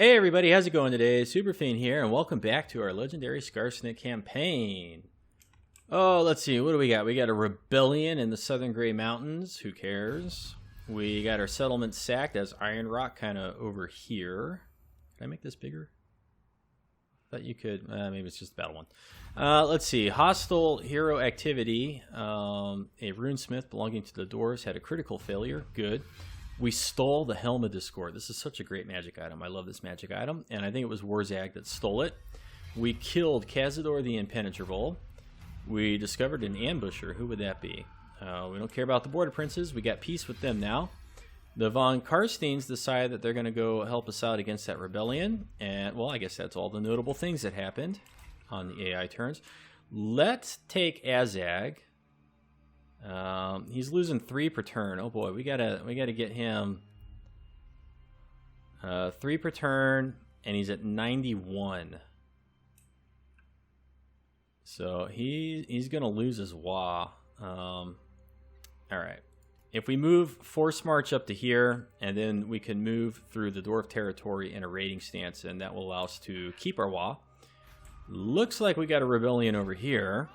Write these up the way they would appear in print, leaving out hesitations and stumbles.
Hey everybody, how's it going today? Superfiend here, and welcome back to our legendary Skarsnik campaign. Oh, let's see, what do we got? We got a rebellion in the Southern Grey Mountains. Who cares? We got our settlement sacked as Iron Rock kind of over here. Can I make this bigger? Thought you could. Maybe it's just battle one. Let's see. Hostile hero activity. A runesmith belonging to the dwarves had a critical failure. Good. We stole the Helm of Discord. This is such a great magic item. I love this magic item, and I think it was Warzag that stole it. We killed Cazador the Impenetrable. We discovered an ambusher. Who would that be? We don't care about the Border Princes. We got peace with them now. The Von Karsteins decide that they're going to go help us out against that rebellion. And, well, I guess that's all the notable things that happened on the AI turns. Let's take Azag. He's losing 3 per turn. Oh boy, we gotta get him 3 per turn, and he's at 91. So he's gonna lose his Wa. All right. If we move Force March up to here, and then we can move through the Dwarf territory in a raiding stance, and that will allow us to keep our Wa. Looks like we got a rebellion over here.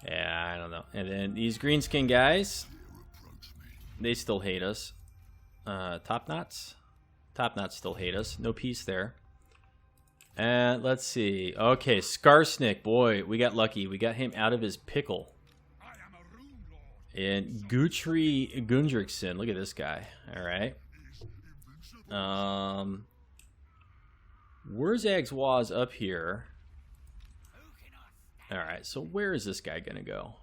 Yeah, I don't know. And then these greenskin guys, they still hate us. Top knots still hate us. No peace there. And let's see. Okay, Skarsnik, boy, we got lucky. We got him out of his pickle. And Gutri Gundrickson, look at this guy. All right. Wurzag's Waz up here. All right, so where is this guy going to go?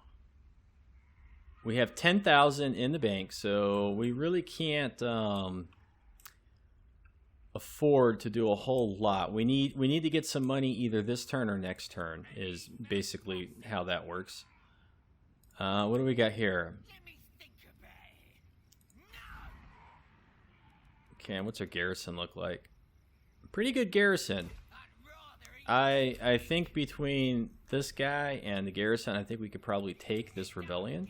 We have 10,000 in the bank, so we really can't afford to do a whole lot. We need to get some money either this turn or next turn is basically how that works. What do we got here? Okay, and what's our garrison look like? Pretty good garrison. I think between this guy and the garrison, I think we could probably take this rebellion.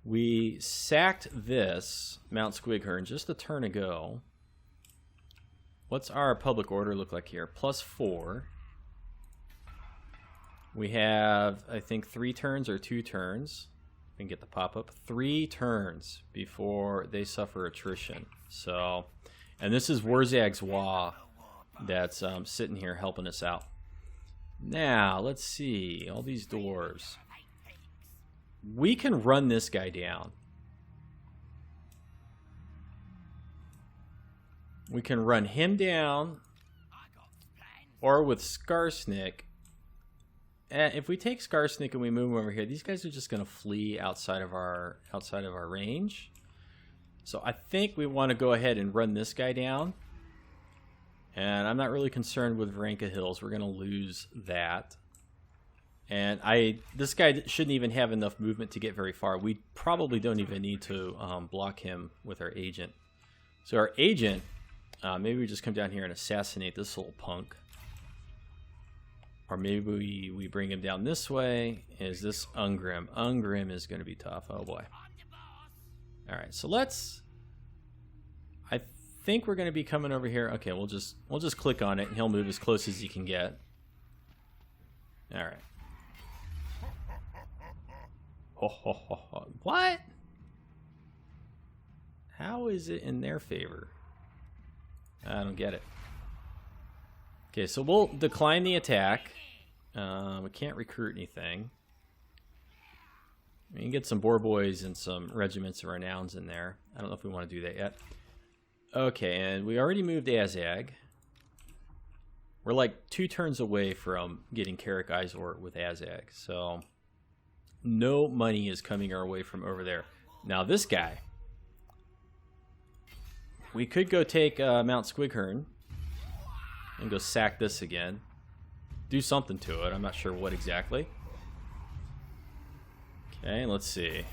We sacked this Mount Squighorn just a turn ago. What's our public order look like here? +4. We have, I think, 3 turns or 2 turns. We can get the pop-up. 3 turns before they suffer attrition. So, and this is Wurzag's Wa that's sitting here helping us out. Now, let's see. All these dwarves. We can run this guy down. We can run him down. Or with Skarsnik. If we take Skarsnik and we move him over here, these guys are just going to flee outside of our range. So I think we want to go ahead and run this guy down. And I'm not really concerned with Varenka Hills. We're going to lose that. And this guy shouldn't even have enough movement to get very far. We probably don't even need to block him with our agent. So our agent, maybe we just come down here and assassinate this little punk. Or maybe we bring him down this way. Is this Ungrim? Ungrim is going to be tough. Oh boy. All right, so I think we're going to be coming over here. Okay, we'll just click on it and he'll move as close as he can get. All right. Ho, ho, ho, ho. What? How is it in their favor? I don't get it. Okay, so we'll decline the attack. We can't recruit anything. We can get some boar boys and some regiments of renowns in there. I don't know if we want to do that yet. Okay, and we already moved Azag. We're like 2 turns away from getting Karak Eight Peaks with Azag, so no money is coming our way from over there. Now this guy, we could go take Mount Squighorn and go sack this again. Do something to it. I'm not sure what exactly. Okay, let's see.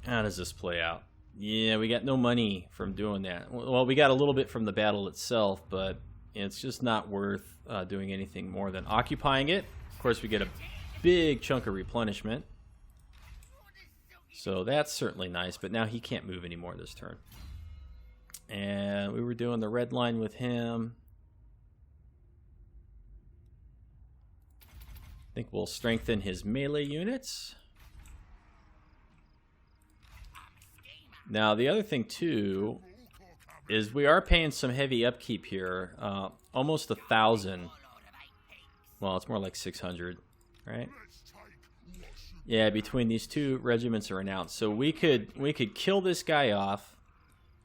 How does this play out? Yeah, we got no money from doing that. Well, we got a little bit from the battle itself, but it's just not worth doing anything more than occupying it. Of course, we get a big chunk of replenishment. So that's certainly nice, but now he can't move anymore this turn. And we were doing the red line with him. I think we'll strengthen his melee units. Now, the other thing, too, is we are paying some heavy upkeep here. Almost 1,000. Well, it's more like 600, right? Yeah, between these two regiments are renounced. So we could kill this guy off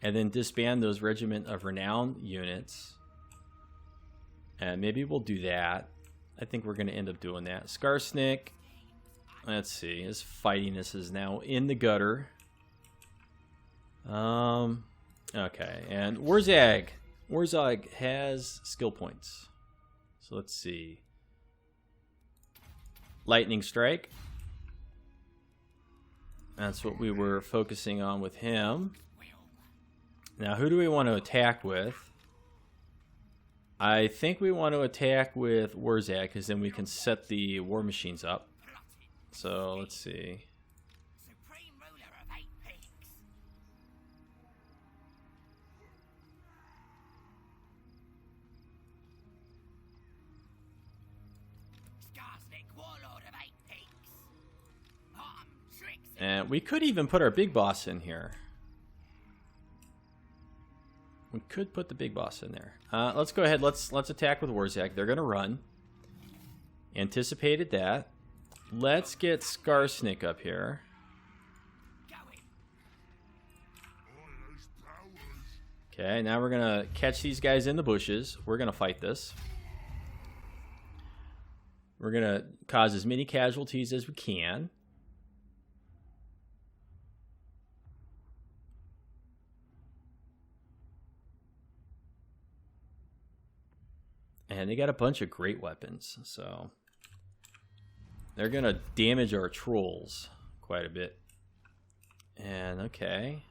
and then disband those Regiment of Renown units. And maybe we'll do that. I think we're going to end up doing that. Skarsnik, let's see. His fightiness is now in the gutter. Okay, and Warzag. Warzag has skill points. So let's see. Lightning Strike. That's what we were focusing on with him. Now, who do we want to attack with? I think we want to attack with Warzag, because then we can set the war machines up. So, let's see. Supreme ruler of 8 peaks. Skarsnik, Warlord of 8 peaks. Tricks. And we could even put our big boss in here. We could put the big boss in there. Let's go ahead. Let's attack with Warzag. They're going to run. Anticipated that. Let's get Skarsnik up here. Okay, now we're going to catch these guys in the bushes. We're going to fight this. We're going to cause as many casualties as we can. And they got a bunch of great weapons, so they're going to damage our trolls quite a bit. And okay.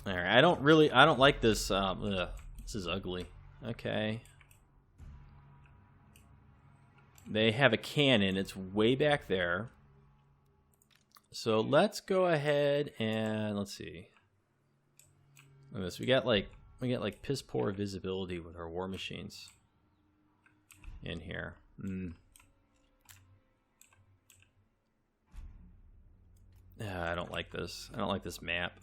All right, I don't like this. This is ugly. Okay. They have a cannon. It's way back there. So let's go ahead and let's see. Look at this. We got like piss poor visibility with our war machines in here. I don't like this. I don't like this map.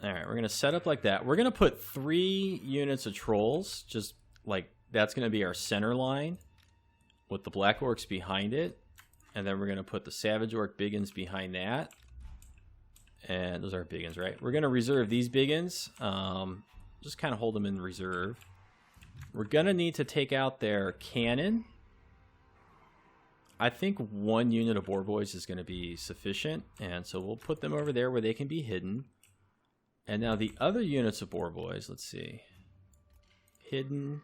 All right, we're going to set up like that. We're going to put 3 units of trolls, just like that's going to be our center line with the black orcs behind it. And then we're going to put the savage orc biggins behind that. And those are biggins, right? We're going to reserve these biggins. Just kind of hold them in reserve. We're going to need to take out their cannon. I think 1 unit of boar boys is going to be sufficient. And so we'll put them over there where they can be hidden. And now the other units of boar boys, let's see. Hidden.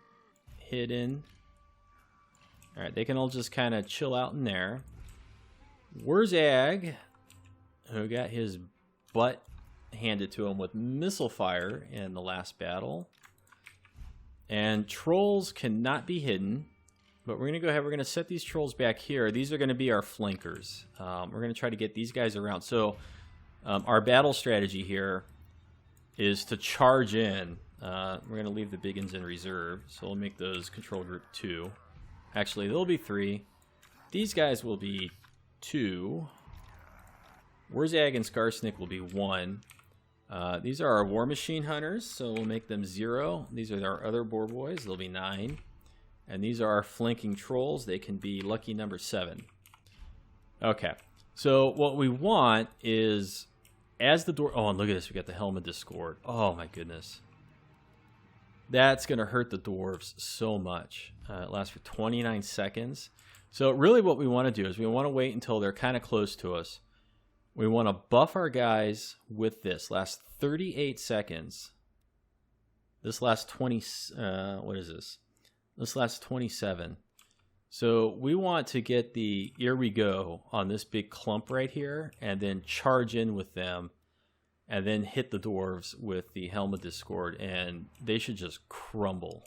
All right, they can all just kind of chill out in there. Warzag, who got his butt handed to him with missile fire in the last battle. And trolls cannot be hidden. But we're going to go ahead. We're going to set these trolls back here. These are going to be our flankers. We're going to try to get these guys around. So our battle strategy here is to charge in. We're going to leave the biggins in reserve. So we'll make those control group 2. Actually, there'll be 3. These guys will be 2. Warzag and Skarsnik will be 1. These are our war machine hunters, so we'll make them 0. These are our other boar boys. They'll be 9. And these are our flanking trolls. They can be lucky number 7. Okay. So what we want is, as the door... Oh, and look at this. We got the Helm of Discord. Oh, my goodness. That's going to hurt the dwarves so much. It lasts for 29 seconds. So really what we want to do is we want to wait until they're kind of close to us. We want to buff our guys with this. Last 38 seconds. This lasts 20... what is this? This lasts 27. So we want to get the here we go on this big clump right here and then charge in with them and then hit the dwarves with the Helm of Discord and they should just crumble.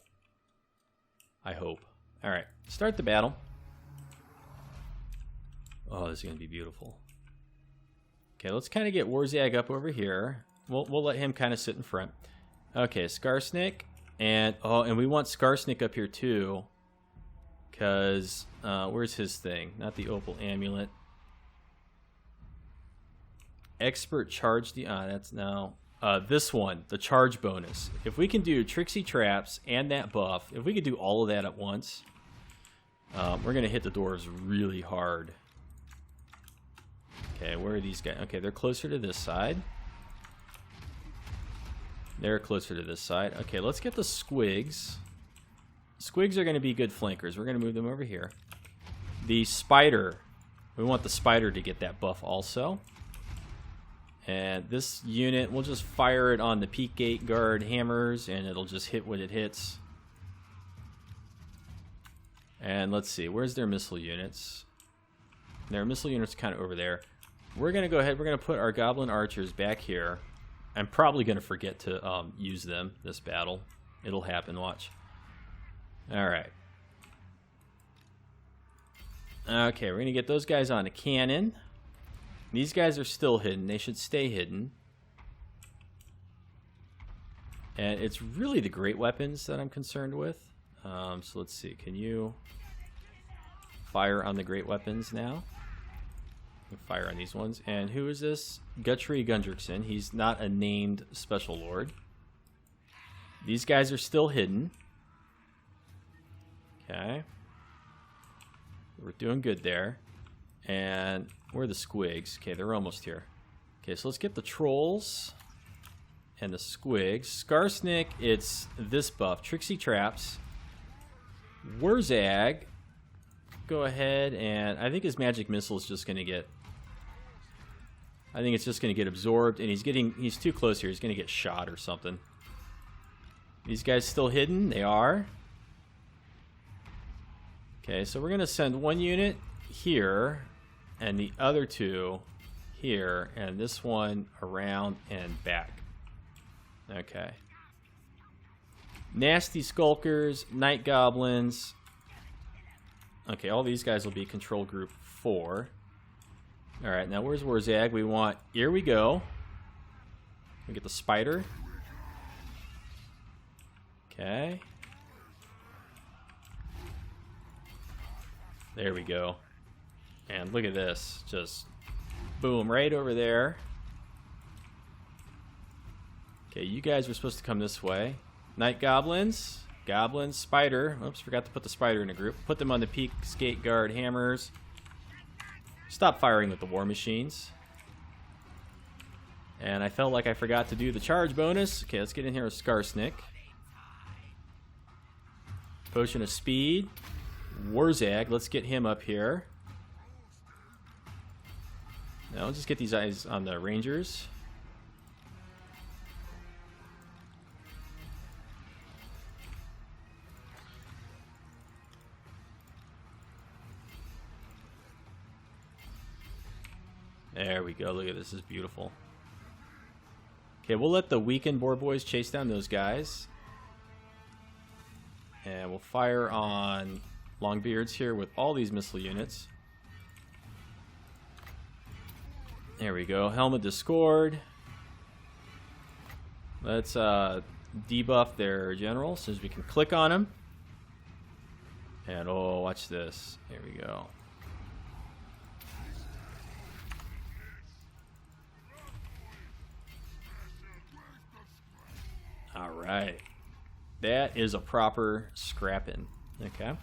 I hope. All right, start the battle. Oh, this is going to be beautiful. Okay, let's kind of get Warzag up over here. We'll let him kind of sit in front. Okay, Skarsnik. And we want Skarsnik up here too. Because, where's his thing? Not the Opal Amulet. Expert charge. That's now. This one, the charge bonus. If we can do Tricksy Traps and that buff, if we could do all of that at once, we're going to hit the dwarves really hard. Okay, where are these guys? Okay, they're closer to this side. They're closer to this side. Okay, let's get the squigs. Squigs are going to be good flankers. We're going to move them over here. The spider. We want the spider to get that buff also. And this unit, we'll just fire it on the peak gate guard hammers, and it'll just hit what it hits. And let's see, where's their missile units? Their missile units kind of over there. We're going to go ahead, we're going to put our goblin archers back here. I'm probably going to forget to use them this battle. It'll happen, watch. Alright. Okay, we're going to get those guys on a cannon. These guys are still hidden. They should stay hidden. And it's really the great weapons that I'm concerned with. So let's see. Can you fire on the great weapons now? Fire on these ones. And who is this? Guthrie Gundrickson. He's not a named special lord. These guys are still hidden. Okay. We're doing good there. And where are the squigs? Okay, they're almost here. Okay, so let's get the trolls and the squigs. Skarsnik, it's this buff. Tricksy Traps. Warzag. Go ahead, and I think his magic missile is just going to get... I think it's just going to get absorbed, and he's too close here. He's going to get shot or something. These guys still hidden? They are. Okay, so we're going to send one unit here, and the other two here, and this one around and back. Okay. Nasty Skulkers, Night Goblins. Okay, all these guys will be control group 4. Alright, now where's Warzag? We want... Here we go. We get the spider. Okay. There we go. And look at this. Just boom, right over there. Okay, you guys were supposed to come this way. Night Goblins. Goblins, spider. Oops, forgot to put the spider in a group. Put them on the peak skate guard hammers. Stop firing with the war machines. And I felt like I forgot to do the charge bonus. Okay, let's get in here with Skarsnik. Potion of speed. Warzag, let's get him up here. Now let's just get these eyes on the rangers. There we go. Look at this. This is beautiful. Okay, we'll let the weakened boar boys chase down those guys. And we'll fire on Longbeards here with all these missile units. There we go. Helm of Discord. Let's debuff their general so as we can click on him. And oh, watch this. Here we go. All right. That is a proper scrapping. Okay.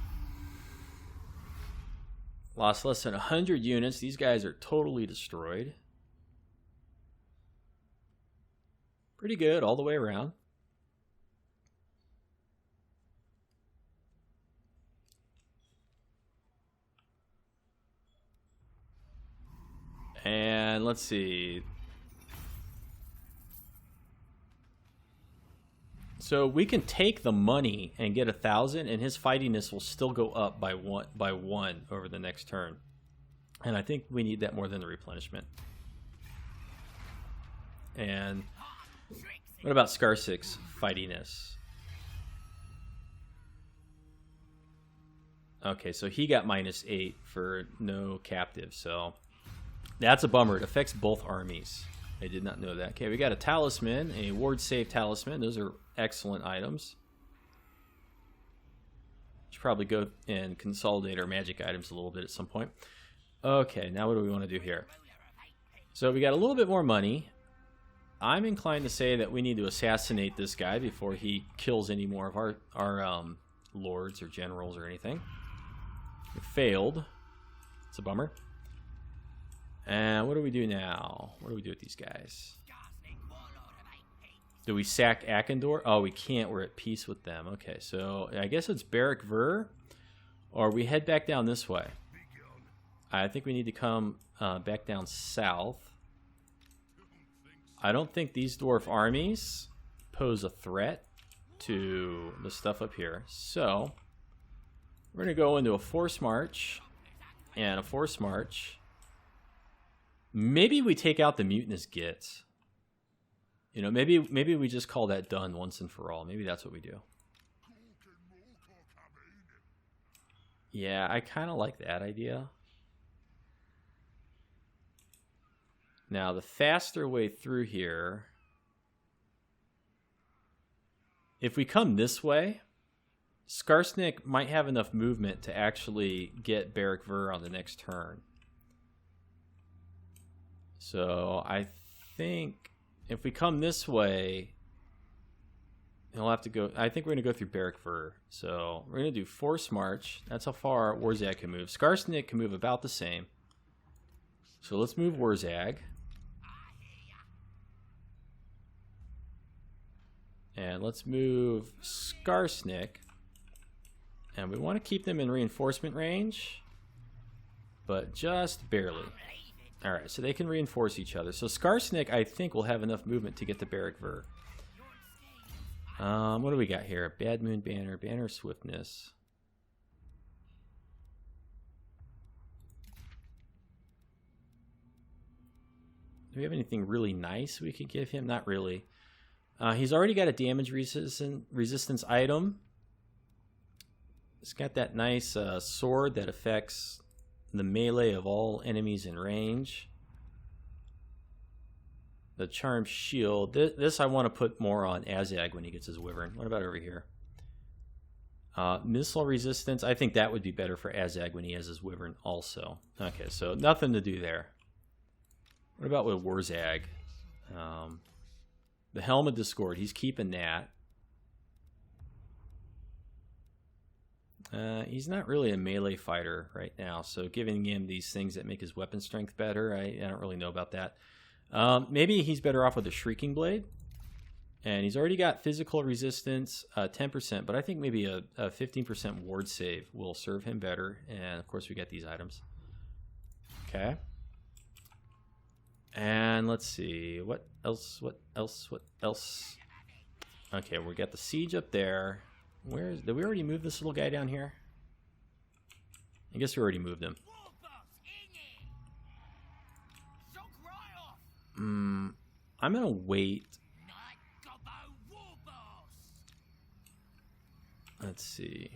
Lost less than 100 units. These guys are totally destroyed. Pretty good all the way around. And let's see. So we can take the money and get 1,000, and his fightiness will still go up by one over the next turn. And I think we need that more than the replenishment. And what about Skarsnik's fightiness? Okay, so he got -8 for no captive, so that's a bummer. It affects both armies. I did not know that. Okay, we got a talisman, a ward save talisman. Those are excellent items. Should probably go and consolidate our magic items a little bit at some point. Okay, now what do we want to do here? So we got a little bit more money. I'm inclined to say that we need to assassinate this guy before he kills any more of our lords or generals or anything. We failed. It's a bummer. And what do we do now? What do we do with these guys? Do we sack Akendor? Oh, we can't. We're at peace with them. Okay, so I guess it's Barak Ver, or we head back down this way. I think we need to come back down south. I don't think these dwarf armies pose a threat to the stuff up here. So we're going to go into a force march and a force march. Maybe we take out the mutinous gits. You know, maybe we just call that done once and for all. Maybe that's what we do. Yeah, I kind of like that idea. Now, the faster way through here, if we come this way, Skarsnik might have enough movement to actually get Barak Ver on the next turn. So I think if we come this way, he'll have to go. I think we're going to go through Barak Ver. So we're going to do Force March. That's how far Warzag can move. Skarsnik can move about the same. So let's move Warzag. And let's move Skarsnik. And we want to keep them in reinforcement range, but just barely. Alright, so they can reinforce each other. So Skarsnik, I think, will have enough movement to get to Barak Ver. What do we got here? Bad Moon Banner, Banner Swiftness. Do we have anything really nice we could give him? Not really. He's already got a damage resistance item. It's got that nice sword that affects the melee of all enemies in range. The charmed shield. This I want to put more on Azag when he gets his wyvern. What about over here? Missile resistance. I think that would be better for Azag when he has his wyvern also. Okay, so nothing to do there. What about with Warzag? The Helm of Discord. He's keeping that. He's not really a melee fighter right now, so giving him these things that make his weapon strength better, I don't really know about that. Maybe he's better off with a Shrieking Blade. And he's already got physical resistance, 10%, but I think maybe a 15% ward save will serve him better. And, of course, we got these items. Okay. And let's see. What else? What else? What else? Okay, we got the siege up there. Did we already move this little guy down here? I guess we already moved him. I'm gonna wait. Let's see.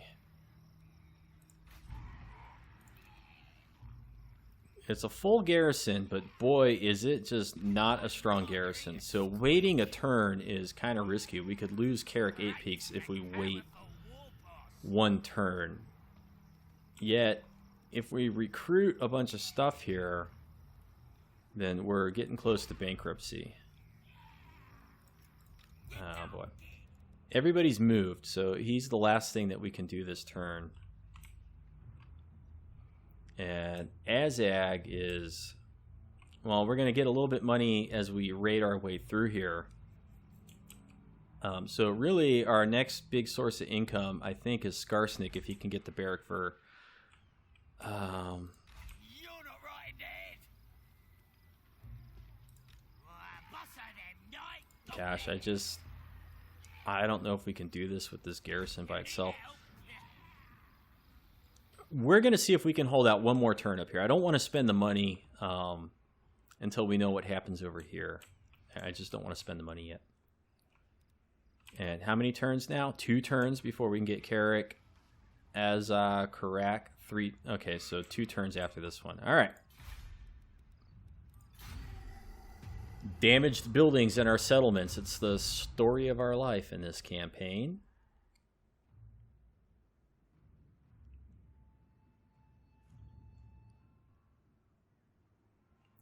It's a full garrison, but boy, is it just not a strong garrison. So waiting a turn is kind of risky. We could lose Karak 8 Peaks if we wait one turn. Yet, if we recruit a bunch of stuff here, then we're getting close to bankruptcy. Oh boy. Everybody's moved, so he's the last thing that we can do this turn. And Azag is, well, we're going to get a little bit money as we raid our way through here. So really our next big source of income, I think, is Skarsnik if he can get the Barak Ver. You're not right, Dad. Gosh, I don't know if we can do this with this garrison by itself. We're going to see if we can hold out one more turn up here. I don't want to spend the money until we know what happens over here. I just don't want to spend the money yet. And how many turns now? 2 turns before we can get Karak. as Karak 3. Okay, so 2 turns after this one. All right. Damaged buildings in our settlements. It's the story of our life in this campaign.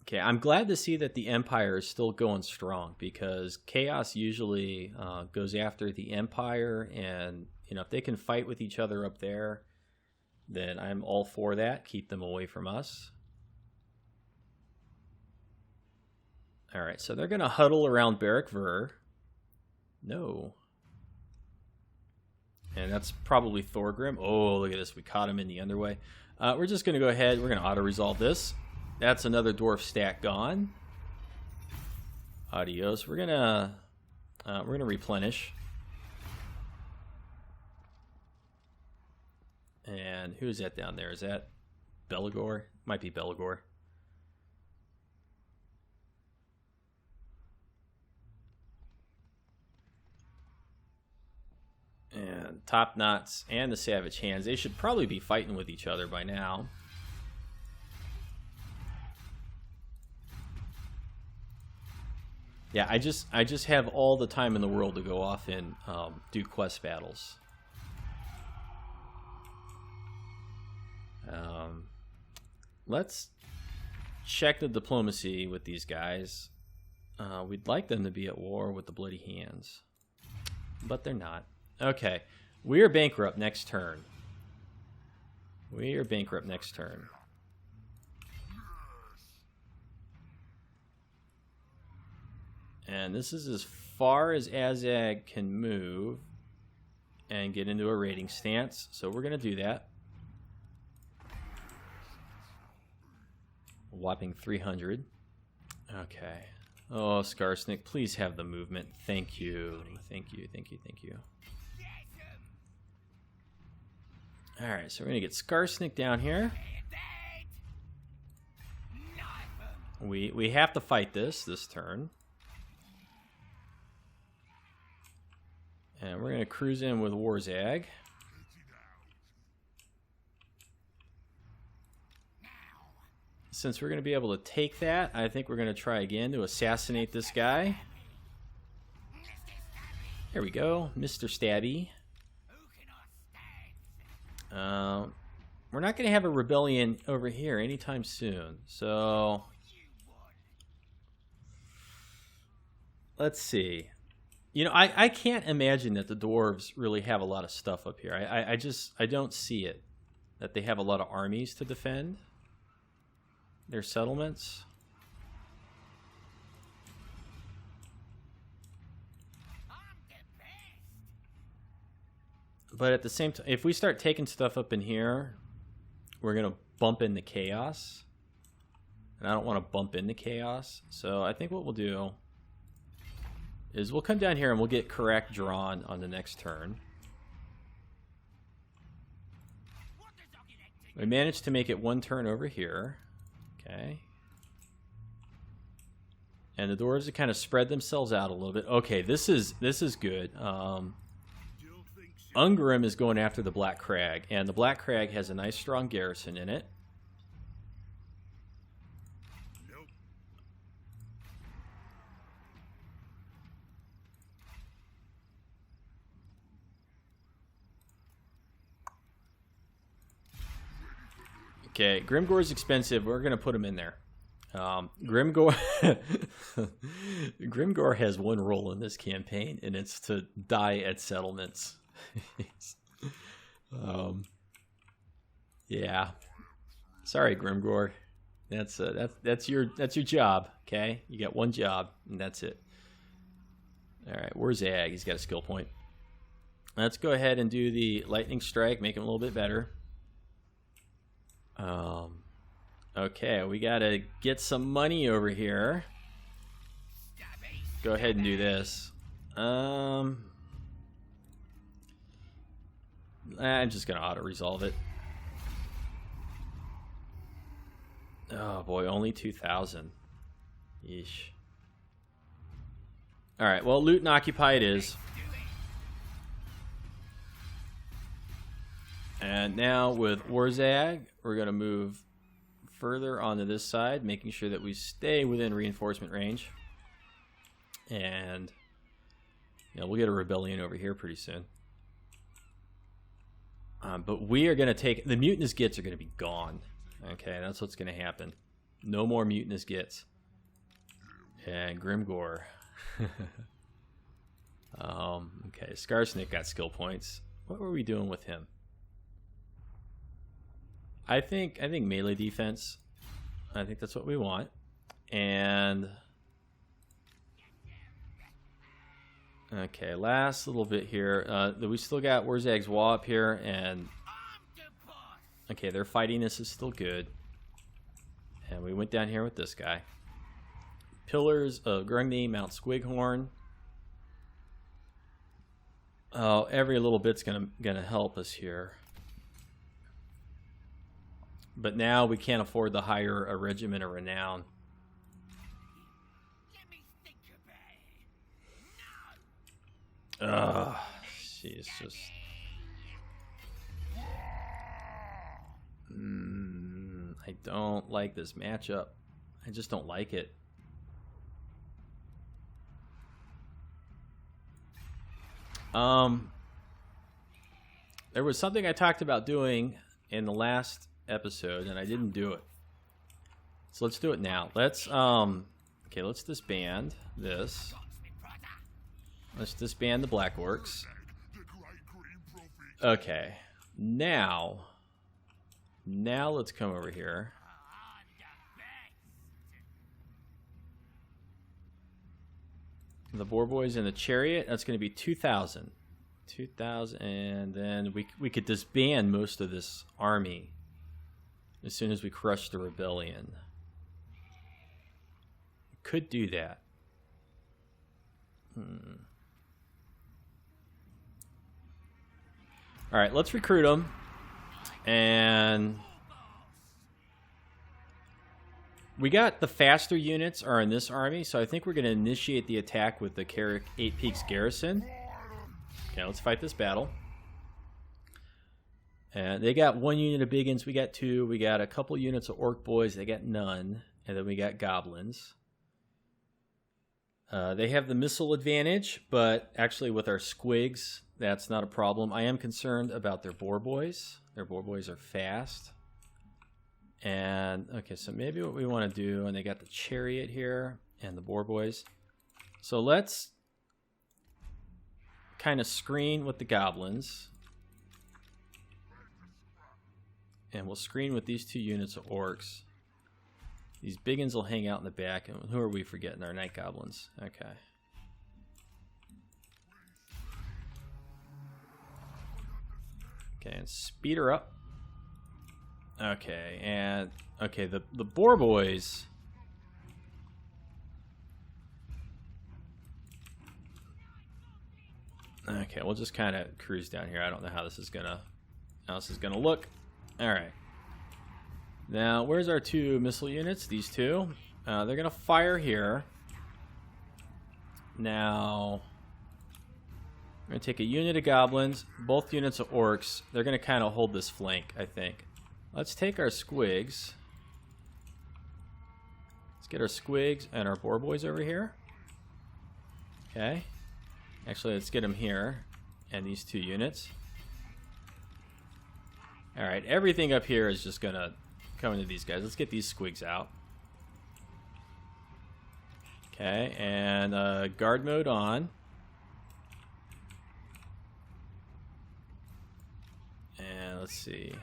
Okay, I'm glad to see that the Empire is still going strong, because Chaos usually goes after the Empire, and if they can fight with each other up there, then I'm all for that. Keep them away from us. All right, so they're going to huddle around Barrack Ver. No. And that's probably Thorgrim. Oh, look at this. We caught him in the underway. We're just going to go ahead. We're going to auto-resolve this. That's another dwarf stat gone. Adios. We're gonna replenish. And who's that down there? Is that Belagor? Might be Belagor. And Top Knots and the Savage Hands. They should probably be fighting with each other by now. Yeah, I just have all the time in the world to go off and do quest battles. Let's check the diplomacy with these guys. We'd like them to be at war with the Bloody Hands, but they're not. Okay, we are bankrupt next turn. We are bankrupt next turn. And this is as far as Azag can move and get into a raiding stance. So we're going to do that. A whopping 300. Okay. Oh, Skarsnik, please have the movement. Thank you. Thank you, thank you, thank you. Alright, so we're going to get Skarsnik down here. We have to fight this turn. And we're going to cruise in with Warzag. Since we're going to be able to take that, I think we're going to try again to assassinate this guy. There we go, Mr. Stabby. We're not going to have a rebellion over here anytime soon. So, let's see. I can't imagine that the dwarves really have a lot of stuff up here. I don't see it. That they have a lot of armies to defend their settlements. But at the same time, if we start taking stuff up in here, we're going to bump into chaos. And I don't want to bump into chaos. So I think what we'll do is we'll come down here and we'll get Karak drawn on the next turn. We managed to make it 1 turn over here. Okay. And the dwarves have kind of spread themselves out a little bit. Okay, this is good. Ungrim is going after the Black Crag, and the Black Crag has a nice strong garrison in it. Okay, Grimgor's expensive. We're going to put him in there. Grimgor has one role in this campaign, and it's to die at settlements. Yeah. Sorry, Grimgor. That's your job. Okay, you got one job, and that's it. All right, where's Ag? He's got a skill point. Let's go ahead and do the lightning strike. Make him a little bit better. Okay, we gotta get some money over here. Go ahead and do this. I'm just gonna auto-resolve it. Oh boy, only 2,000. Yeesh. Alright, well, loot and occupy it is. And now with Warzag, we're going to move further onto this side, making sure that we stay within reinforcement range. And we'll get a rebellion over here pretty soon. But we are going to take... The mutinous gits are going to be gone. Okay, that's what's going to happen. No more mutinous gits. And Grimgore. Okay, Skarsnik got skill points. What were we doing with him? I think melee defense. I think that's what we want. And okay, last little bit here. We still got Warzag's wall up here, and okay, their fightiness is still good. And we went down here with this guy. Pillars of Grungni, Mount Squighorn. Oh, every little bit's gonna help us here. But now we can't afford to hire a regiment of renown. Let me think about it. No. Ugh, she's just... I don't like this matchup. I just don't like it. There was something I talked about doing in the last episode, and I didn't do it. So let's do it now. Let's okay, let's disband this. Let's disband the Black Orcs. Okay. Now let's come over here. The Boar Boys in the Chariot, that's going to be 2,000. 2,000, and then we could disband most of this army as soon as we crush the rebellion. Could do that. Alright, let's recruit them. And we got the faster units are in this army, so I think we're going to initiate the attack with the Karak Eight Peaks garrison. Okay, let's fight this battle. And they got 1 unit of biggins, we got 2. We got a couple units of orc boys, they got none. And then we got goblins. They have the missile advantage, but actually with our squigs, that's not a problem. I am concerned about their boar boys. Their boar boys are fast. And, okay, so maybe what we want to do, and they got the chariot here and the boar boys. So let's kind of screen with the goblins. And we'll screen with these 2 units of orcs. These biggins will hang out in the back. And who are we forgetting? Our night goblins. Okay. Okay, and speed her up. Okay, and okay, the boar boys. Okay, we'll just kind of cruise down here. I don't know how this is gonna look. All right. Now, where's our 2 missile units? These 2. They're gonna fire here. Now, we're gonna take a unit of goblins, both units of orcs. They're gonna kind of hold this flank, I think. Let's take our squigs. Let's get our squigs and our boar boys over here. Okay. Actually, let's get them here. And these 2 units. Alright, everything up here is just gonna come into these guys. Let's get these squigs out. Okay, and guard mode on. And let's see.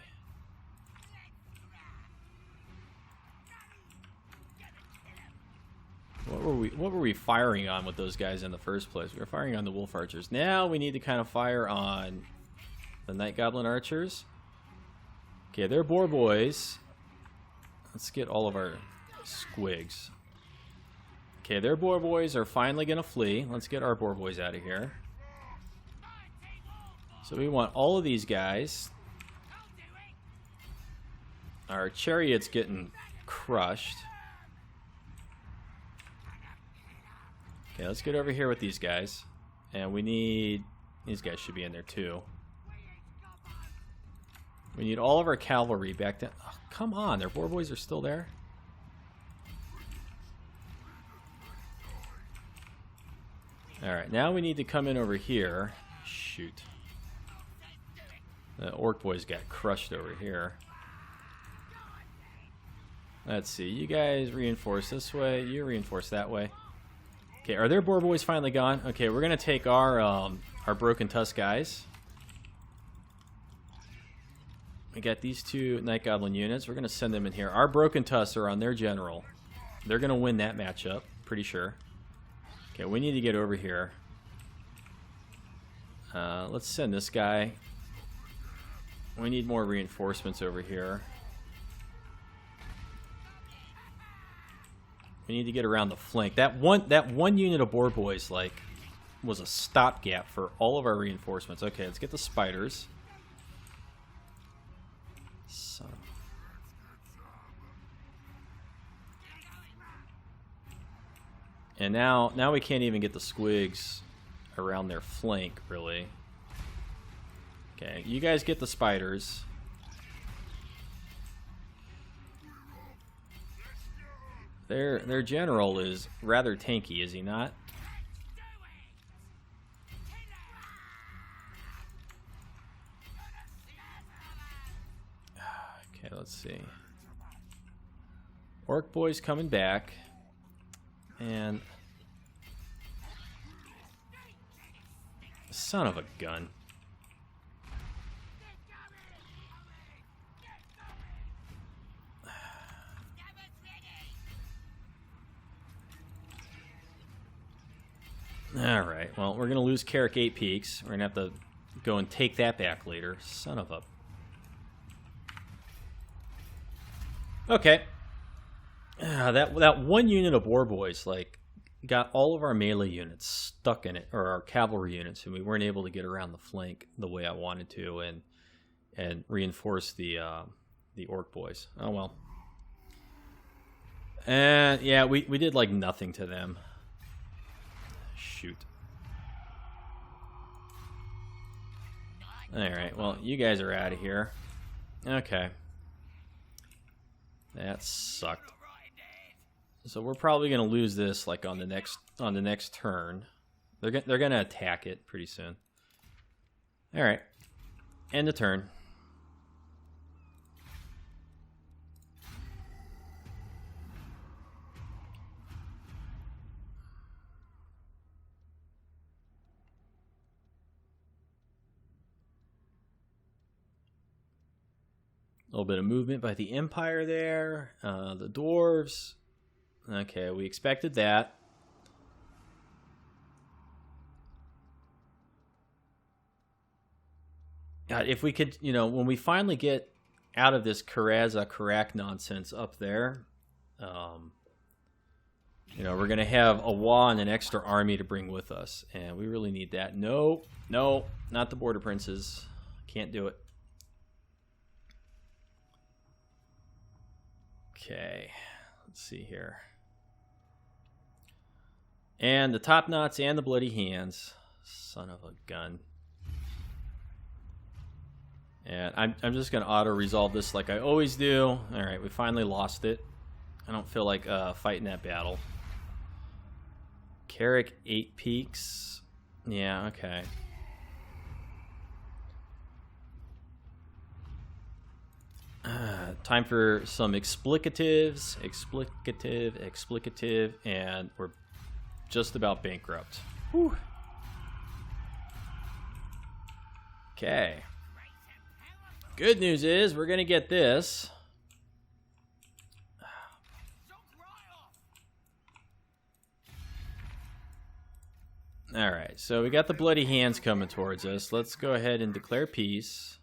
What were we firing on with those guys in the first place? We were firing on the wolf archers. Now we need to kind of fire on the night goblin archers. Okay, they're boar boys. Let's get all of our squigs. Okay, their boar boys are finally gonna flee. Let's get our boar boys out of here. So we want all of these guys. Our chariot's getting crushed. Okay, let's get over here with these guys. And we need... These guys should be in there too. We need all of our cavalry back down. Oh, come on, their boar boys are still there. Alright, now we need to come in over here. Shoot. The orc boys got crushed over here. Let's see, you guys reinforce this way, you reinforce that way. Okay, are their boar boys finally gone? Okay, we're gonna take our broken tusk guys. We got these two Night Goblin units. We're gonna send them in here. Our broken tusks are on their general. They're gonna win that matchup, pretty sure. Okay, we need to get over here. Let's send this guy. We need more reinforcements over here. We need to get around the flank. That one unit of boar boys like was a stopgap for all of our reinforcements. Okay, let's get the spiders. Son. And now we can't even get the squigs around their flank, really. Okay, you guys get the spiders. Their general is rather tanky, is he not? Okay, let's see. Orc boys coming back. And son of a gun. Alright, well, we're going to lose Karak 8 Peaks. We're going to have to go and take that back later. Son of a... Okay. That one unit of war boys, like, got all of our melee units stuck in it, or our cavalry units, and we weren't able to get around the flank the way I wanted to and reinforce the orc boys. Oh, well. And, yeah, we did, like, nothing to them. Shoot. Alright, well, you guys are out of here. Okay. That sucked. So we're probably going to lose this like on the next turn. They're going to attack it pretty soon. Alright. End of turn. A little bit of movement by the Empire there. The dwarves. Okay, we expected that. If we could, when we finally get out of this Karak nonsense up there, we're going to have a Wa and an extra army to bring with us. And we really need that. No, not the Border Princes. Can't do it. Okay, let's see here. And the top knots and the bloody hands. Son of a gun. And I'm just going to auto-resolve this like I always do. Alright, we finally lost it. I don't feel like fighting that battle. Karak 8 Peaks. Yeah, okay. Time for some explicatives. Explicative, and we're just about bankrupt. Whew. Okay. Good news is we're going to get this. Alright, so we got the bloody hands coming towards us. Let's go ahead and declare peace.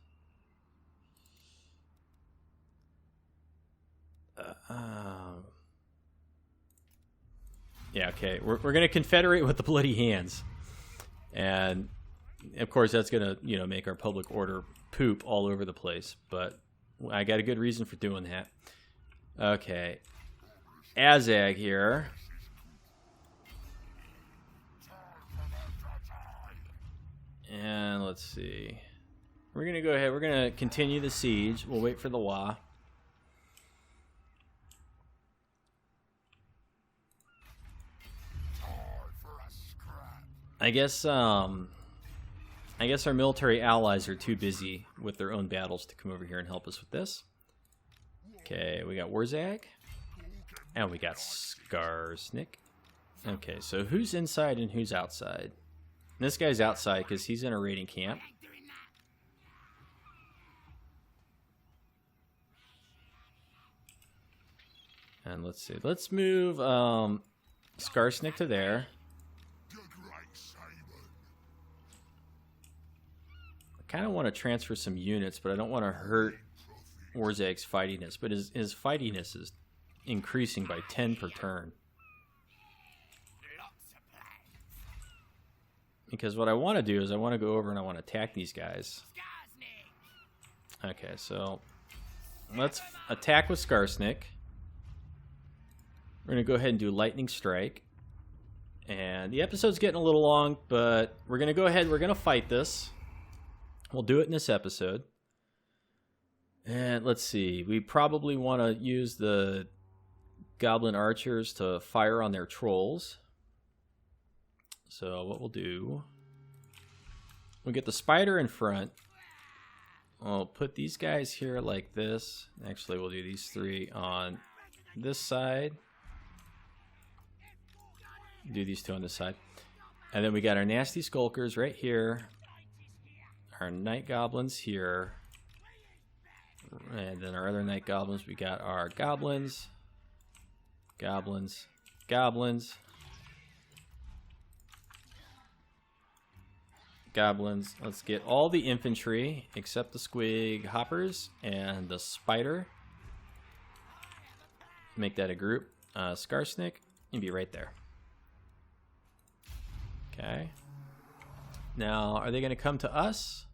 Yeah, okay. We're going to confederate with the bloody hands. And, of course, that's going to, make our public order poop all over the place. But I got a good reason for doing that. Okay. Azag here. And let's see. We're going to go ahead. We're going to continue the siege. We'll wait for the Wa. I guess our military allies are too busy with their own battles to come over here and help us with this. Okay, we got Warzag. And we got Skarsnik. Okay, so who's inside and who's outside? This guy's outside because he's in a raiding camp. And let's see. Let's move Skarsnik to there. I kind of want to transfer some units, but I don't want to hurt Warzag's fightiness. But his fightiness is increasing by 10 per turn. Because what I want to do is I want to go over and I want to attack these guys. Okay, so let's attack with Skarsnik. We're going to go ahead and do Lightning Strike. And the episode's getting a little long, but we're going to go ahead. We're going to fight this. We'll do it in this episode. And let's see. We probably want to use the Goblin Archers to fire on their trolls. So what we'll do, we'll get the spider in front. I'll put these guys here like this. Actually, we'll do these three on this side. Do these two on this side. And then we got our nasty skulkers right here. Our night goblins here. And then our other night goblins, we got our goblins. Goblins. Goblins. Goblins. Let's get all the infantry except the squig hoppers and the spider. Make that a group. Skarsnik, you'd be right there. Okay. Now, are they going to come to us?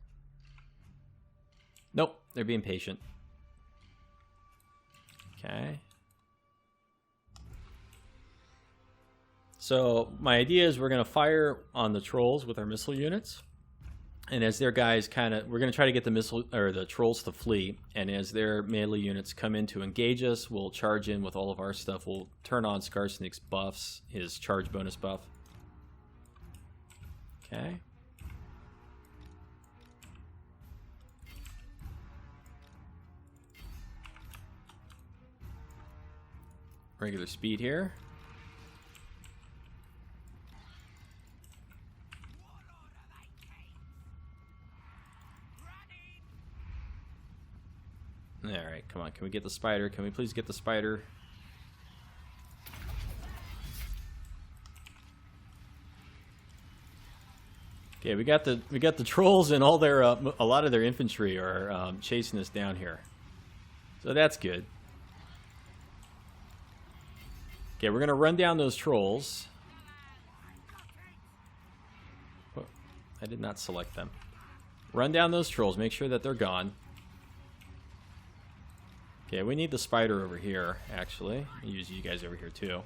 Nope, they're being patient. Okay. So, my idea is we're going to fire on the trolls with our missile units. And as their guys we're going to try to get the missile or the trolls to flee. And as their melee units come in to engage us, we'll charge in with all of our stuff. We'll turn on Skarsnik's buffs, his charge bonus buff. Okay. Regular speed here. Alright, come on. Can we get the spider? Can we please get the spider? Okay, we got the trolls and all their a lot of their infantry are chasing us down here. So that's good. Okay, we're going to run down those trolls. Oh, I did not select them. Run down those trolls. Make sure that they're gone. Okay, we need the spider over here, actually. I'll use you guys over here, too.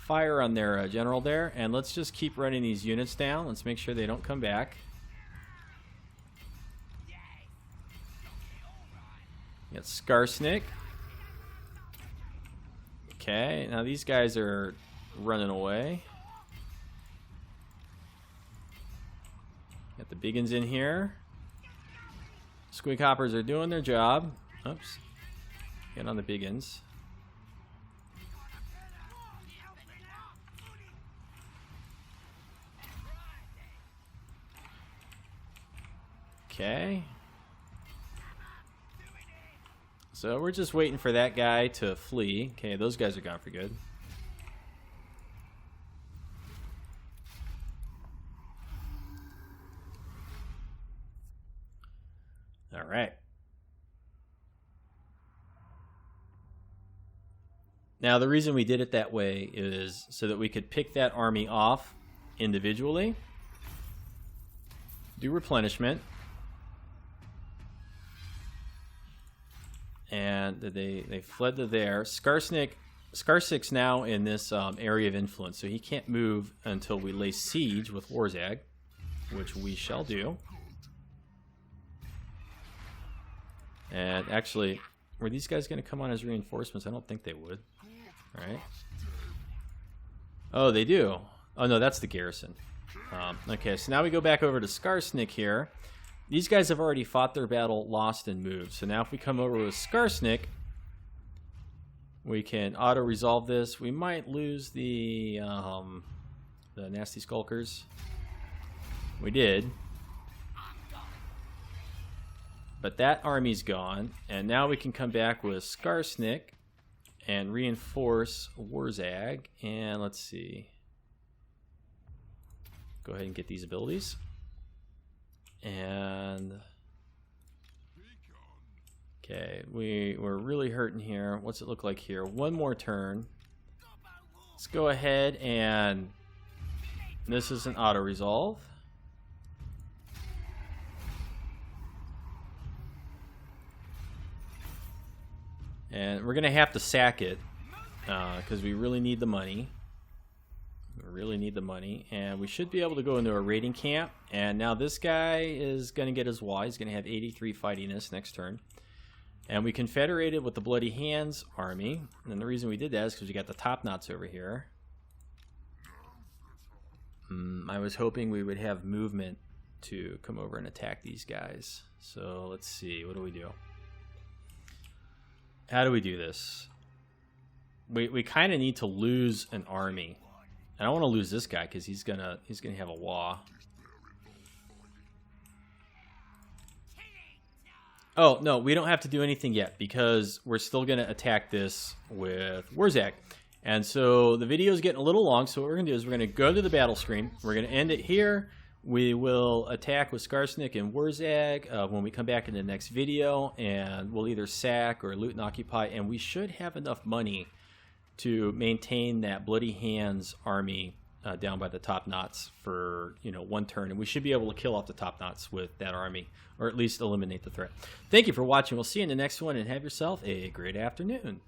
Fire on their general there, and let's just keep running these units down. Let's make sure they don't come back. Got Skarsnik. Okay, now these guys are running away. Got the biggins in here. Squig hoppers are doing their job. Oops. Get on the biggins. Okay. So we're just waiting for that guy to flee. Okay, those guys are gone for good. All right. Now, the reason we did it that way is so that we could pick that army off individually, do replenishment, and they fled to there. Skarsnik Skarsnik's now in this area of influence, so he can't move until we lay siege with Warzag, which we shall do. And actually, were these guys going to come on as reinforcements? I don't think they would. All right. Oh, they do. Oh, no, that's the garrison. Okay, so now we go back over to Skarsnik here. These guys have already fought their battle, lost, and moved. So now if we come over with Skarsnik, we can auto-resolve this. We might lose the nasty skulkers. We did. But that army's gone. And now we can come back with Skarsnik and reinforce Warzag. And let's see. Go ahead and get these abilities. And okay, we're really hurting here. What's it look like here? One more turn. Let's go ahead and this is an auto resolve. And we're gonna have to sack it because we really need the money. We really need the money, and we should be able to go into a raiding camp. And now this guy is going to get his wall. He's going to have 83 fightiness next turn. And we confederated with the Bloody Hands army. And the reason we did that is because we got the top knots over here. I was hoping we would have movement to come over and attack these guys. So let's see. What do we do? How do we do this? We kind of need to lose an army. I don't want to lose this guy because he's gonna have a wah. Oh no, we don't have to do anything yet because we're still gonna attack this with Warzag. And so the video is getting a little long. So what we're gonna do is we're gonna go to the battle screen. We're gonna end it here. We will attack with Skarsnik and Warzag when we come back in the next video, and we'll either sack or loot and occupy. And we should have enough money to maintain that Bloody Hands army down by the top knots for one turn, and we should be able to kill off the top knots with that army, or at least eliminate the threat. Thank you for watching. We'll see you in the next one, and have yourself a great afternoon.